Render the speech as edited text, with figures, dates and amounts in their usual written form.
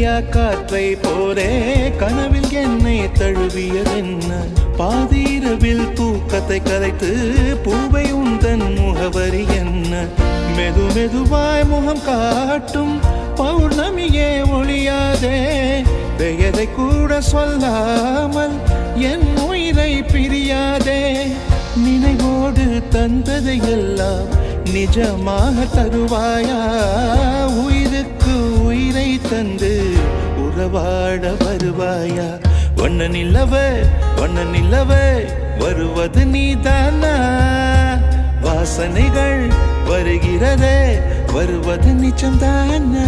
அறியா காற்றை போலே கனவில் என்னை தழுவியதென்ன பாதீரவில் தூக்கத்தை கலைத்து பூவை உந்தன் முகவரி என்ன மெது மெதுவாய் முகம் காட்டும் பௌர்ணமியே ஒளியாதே பெயரை கூட சொல்லாமல் என் உயிரை பிரியாதே நினைவோடு தந்ததை எல்லாம் நிஜமாக தருவாயா உயிருக்கு உயிரை தந்து உறவாட வருவாயா வண்ண நிலவே வருவது நீதானா வாசனைகள் வருகிறதே வருவது நிஜம்தானா